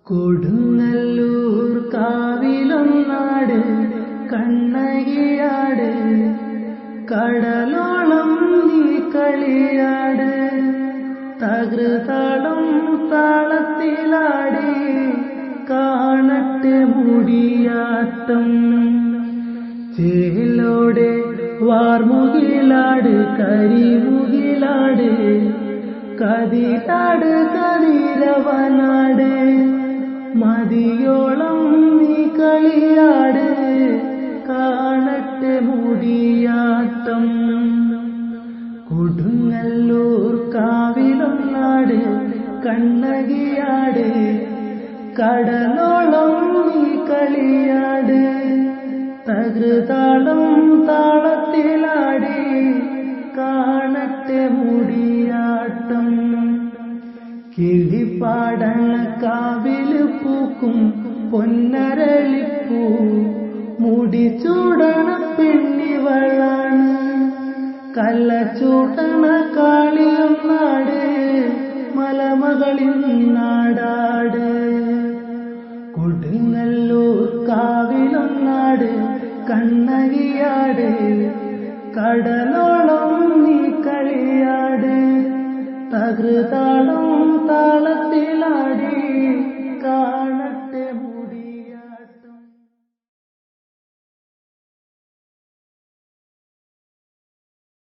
കൊടുങ്ങല്ലൂർ കാവിലൊന്നാട് കണ്ണകിയാട്, കടലോളം നീ കളിയാട്, തകൃതാളം താളത്തിലാടി കാണട്ടെ മുടിയാട്ടം. ചേലോടെ വാർമുകിലാട് കരിമുകിലാട്, കതിരാട് കതിരവനാട്, മതിയോളം നീ കളിയാട് കാണട്ടെ മുടിയാട്ടം. കൊടുങ്ങല്ലൂർ കാവിലൊന്നാട് കണ്ണകിയാട്, കടലോളം നീ കളിയാട്, തകൃതാളം താളത്തിലാടി കാണട്ടെ മുടിയാട്ടം. കിളിപ്പാടണ കാവില് പൂക്കും പൊന്നരളിപ്പൂ, മുടി ചൂടണ പെണ്ണിവളാണ്, കല്ല ചൂടണ കാളിയൊന്നാട്, മലമകളിൻ നാടാട്. കൊടുങ്ങല്ലൂർ കാവിലൊന്നാട് കണ്ണകിയാട്, കടലോളം നീ കളിയാട്, തകൃതാളം